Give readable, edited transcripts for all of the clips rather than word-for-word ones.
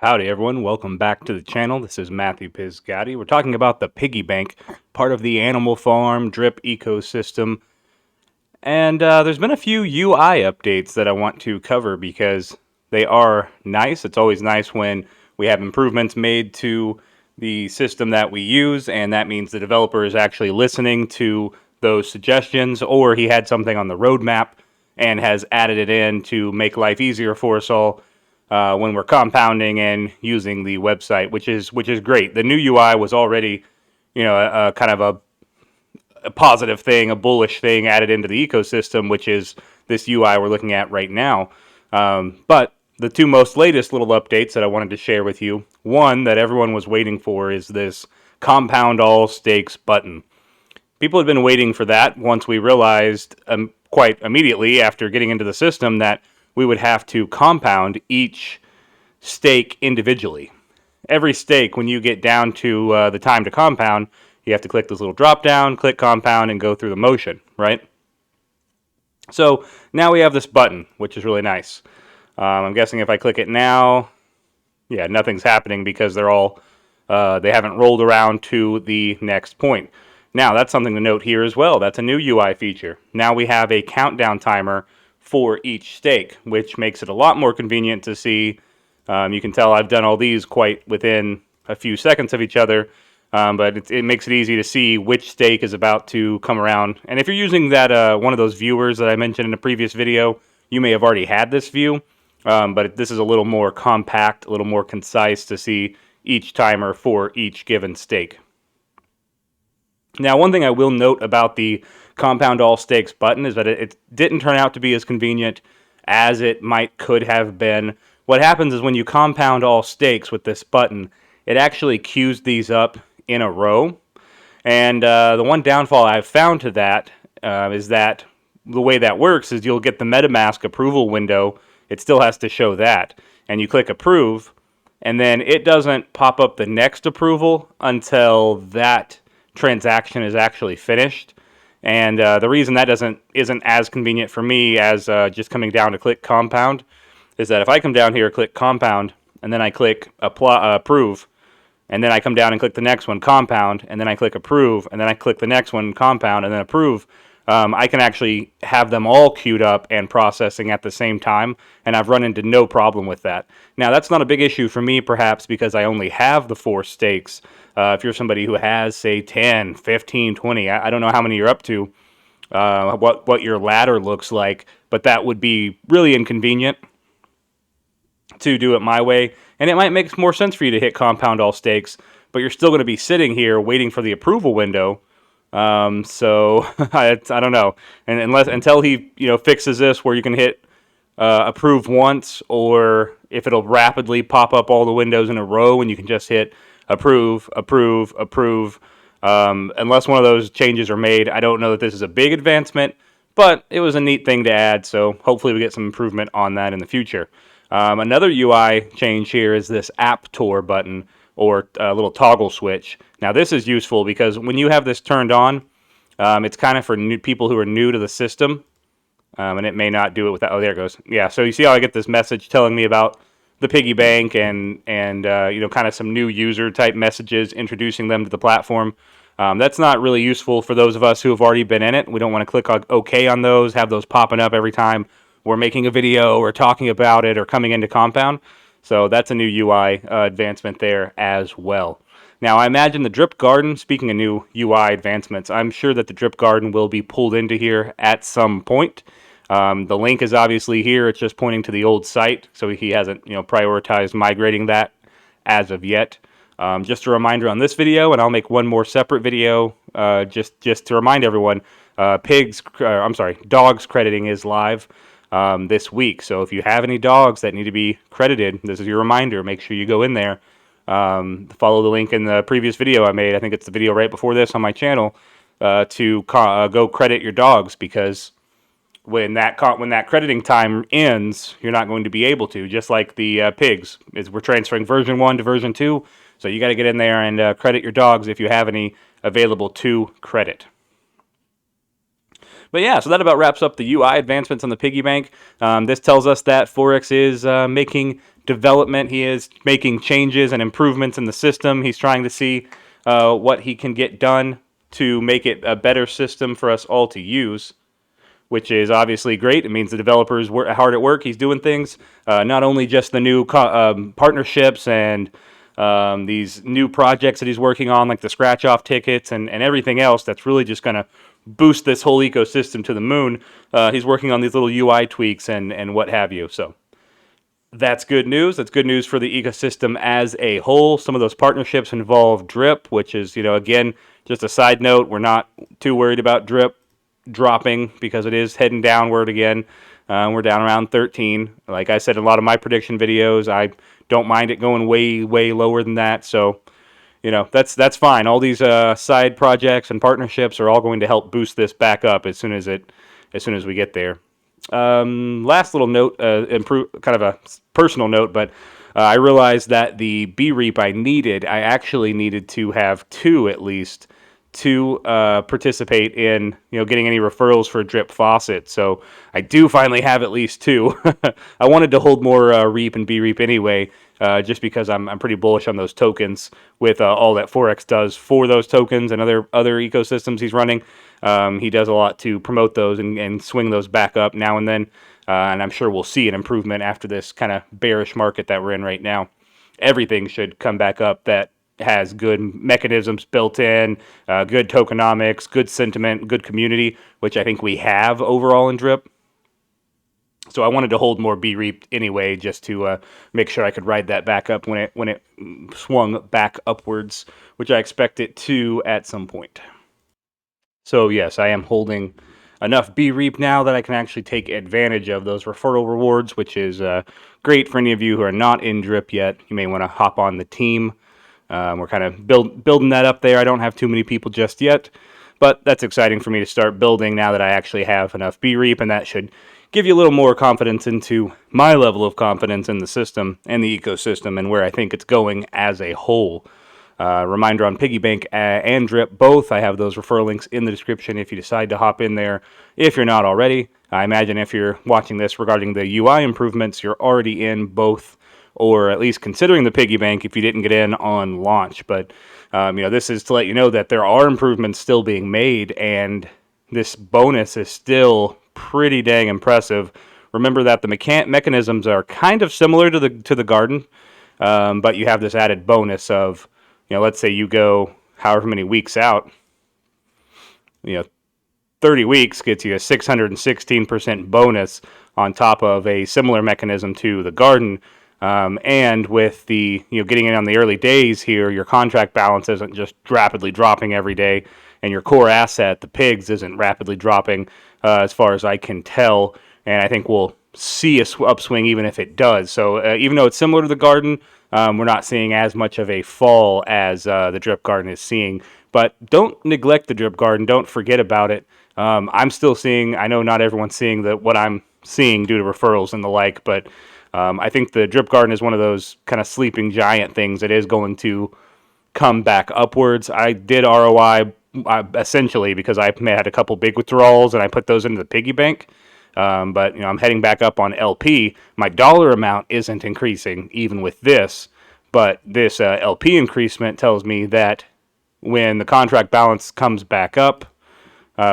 Howdy everyone, welcome back to the channel. This is Matthew Pisgatti. We're talking about the Piggy Bank, part of the Animal Farm DRIP ecosystem. And there's been a few UI updates that I want to cover because they are nice. It's always nice when we have improvements made to the system that we use, and that means the developer is actually listening to those suggestions, or he had something on the roadmap and has added it in to make life easier for us all when we're compounding and using the website, which is great. The new UI was already, a kind of a positive thing, a bullish thing added into the ecosystem, which is this UI we're looking at right now. But the two most latest little updates that I wanted to share with you, one that everyone was waiting for is this compound all stakes button. People had been waiting for that once we realized quite immediately after getting into the system that we would have to compound each stake individually. Every stake, when you get down to the time to compound, you have to click this little drop down, click compound, and go through the motion, right? So now we have this button, which is really nice. I'm guessing if I click it now, yeah, nothing's happening because they're all they haven't rolled around to the next point. Now that's something to note here as well. That's a new UI feature. Now we have a countdown timer for each stake, which makes it a lot more convenient to see. You can tell I've done all these quite within a few seconds of each other, but it makes it easy to see which stake is about to come around. And if you're using that one of those viewers that I mentioned in a previous video, you may have already had this view, but this is a little more compact, a little more concise to see each timer for each given stake. Now, one thing I will note about the compound all stakes button is that it didn't turn out to be as convenient as it could have been. What happens is when you compound all stakes with this button, it actually queues these up in a row. And the one downfall I've found to that is that the way that works is you'll get the MetaMask approval window. It still has to show that. And you click approve, and then it doesn't pop up the next approval until that transaction is actually finished. And the reason that isn't as convenient for me as just coming down to click compound is that if I come down here, click compound, and then I click approve, and then I come down and click the next one, compound, and then I click approve, and then I click the next one, compound, and then approve, I can actually have them all queued up and processing at the same time, and I've run into no problem with that. Now, that's not a big issue for me, perhaps, because I only have the 4 stakes. If you're somebody who has, say, 10, 15, 20, I don't know how many you're up to, what your ladder looks like, but that would be really inconvenient to do it my way, and it might make more sense for you to hit compound all stakes, but you're still going to be sitting here waiting for the approval window. So I don't know, and until he fixes this where you can hit approve once, or if it'll rapidly pop up all the windows in a row and you can just hit approve, approve, approve. Unless one of those changes are made, I don't know that this is a big advancement, but it was a neat thing to add, so hopefully we get some improvement on that in the future. Another UI change here is this App Tour button, or a little toggle switch. Now this is useful because when you have this turned on, it's kind of for new people who are new to the system, and it may not do it without. Oh, there it goes. Yeah, so you see how I get this message telling me about the Piggy Bank and kind of some new user type messages introducing them to the platform. That's not really useful for those of us who have already been in it. We don't want to click OK on those, have those popping up every time we're making a video or talking about it or coming into Compound. So that's a new UI advancement there as well. Now, I imagine the DRIP Garden, speaking of new UI advancements, I'm sure that the DRIP Garden will be pulled into here at some point. The link is obviously here. It's just pointing to the old site, so he hasn't prioritized migrating that as of yet. Just a reminder on this video, and I'll make one more separate video just to remind everyone, dogs crediting is live this week. So if you have any dogs that need to be credited, this is your reminder. Make sure you go in there. Follow the link in the previous video I made. I think it's the video right before this on my channel to go credit your dogs, because when that crediting time ends, you're not going to be able to. Just like the pigs, we're transferring version 1 to version 2, so you got to get in there and credit your dogs if you have any available to credit. But yeah, so that about wraps up the UI advancements on the Piggy Bank. This tells us that Forex is making development. He is making changes and improvements in the system. He's trying to see what he can get done to make it a better system for us all to use, which is obviously great. It means the developers work hard at work. He's doing things, not only just the new partnerships and these new projects that he's working on, like the scratch-off tickets and everything else that's really just going to boost this whole ecosystem to the moon. He's working on these little UI tweaks and what have you. So that's good news. That's good news for the ecosystem as a whole. Some of those partnerships involve DRIP, which is, again, just a side note. We're not too worried about DRIP dropping because it is heading downward again. We're down around 13. Like I said in a lot of my prediction videos, I don't mind it going way, way lower than that. So, that's fine. All these side projects and partnerships are all going to help boost this back up as soon as we get there. Last little note, kind of a personal note, but I realized that the DRIP I actually needed to have two at least to participate in getting any referrals for a drip faucet. So I do finally have at least two. I wanted to hold more REAP and BREAP anyway, just because I'm pretty bullish on those tokens with all that Forex does for those tokens and other ecosystems he's running. He does a lot to promote those and swing those back up now and then, and I'm sure we'll see an improvement after this kind of bearish market that we're in right now. Everything should come back up that has good mechanisms built in, good tokenomics, good sentiment, good community, which I think we have overall in DRIP. So I wanted to hold more BREAP anyway, just to make sure I could ride that back up when it swung back upwards, which I expect it to at some point. So yes, I am holding enough BREAP now that I can actually take advantage of those referral rewards, which is great for any of you who are not in DRIP yet. You may want to hop on the team. We're kind of building that up there. I don't have too many people just yet, but that's exciting for me to start building now that I actually have enough BREAP, and that should give you a little more confidence into my level of confidence in the system and the ecosystem and where I think it's going as a whole. Reminder on Piggy Bank and DRIP, both. I have those referral links in the description if you decide to hop in there if you're not already. I imagine if you're watching this regarding the UI improvements, you're already in both, or at least considering the Piggy Bank if you didn't get in on launch. But, this is to let you know that there are improvements still being made, and this bonus is still pretty dang impressive. Remember that the mechanisms are kind of similar to the garden, but you have this added bonus of, let's say you go however many weeks out, 30 weeks gets you a 616% bonus on top of a similar mechanism to the garden. And with the, getting in on the early days here, your contract balance isn't just rapidly dropping every day, and your core asset, the pigs, isn't rapidly dropping as far as I can tell. And I think we'll see a upswing even if it does. So even though it's similar to the garden, we're not seeing as much of a fall as the drip garden is seeing. But don't neglect the drip garden. Don't forget about it. I'm still seeing, I know not everyone's seeing what I'm seeing due to referrals and the like, but I think the drip garden is one of those kind of sleeping giant things that is going to come back upwards. I did ROI essentially because I had a couple big withdrawals and I put those into the piggy bank. But I'm heading back up on LP. My dollar amount isn't increasing even with this, but this LP increasement tells me that when the contract balance comes back up,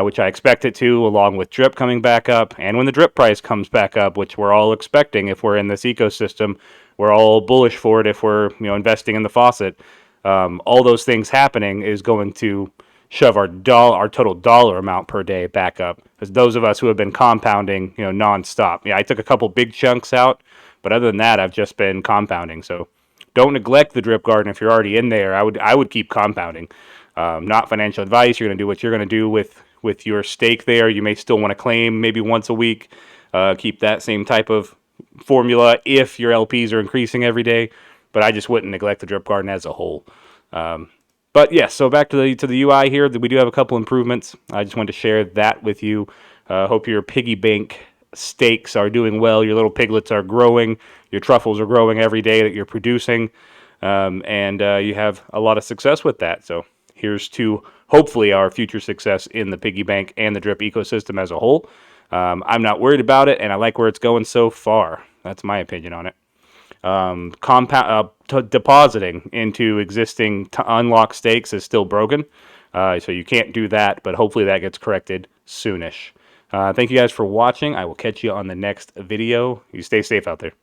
which I expect it to, along with DRIP coming back up, and when the DRIP price comes back up, which we're all expecting if we're in this ecosystem, we're all bullish for it if we're investing in the faucet. All those things happening is going to shove our total dollar amount per day back up. Because those of us who have been compounding, nonstop. Yeah, I took a couple big chunks out, but other than that, I've just been compounding. So don't neglect the drip garden if you're already in there. I would keep compounding. Not financial advice. You're going to do what you're going to do with your stake there. You may still want to claim maybe once a week. Keep that same type of formula if your LPs are increasing every day. But I just wouldn't neglect the drip garden as a whole. But yes, so back to the UI here. We do have a couple improvements. I just wanted to share that with you. Hope your piggy bank stakes are doing well. Your little piglets are growing. Your truffles are growing every day that you're producing. And you have a lot of success with that. So here's to hopefully our future success in the piggy bank and the drip ecosystem as a whole. I'm not worried about it, and I like where it's going so far. That's my opinion on it. depositing into existing unlocked stakes is still broken. So you can't do that, but hopefully that gets corrected soonish. Thank you guys for watching. I will catch you on the next video. You stay safe out there.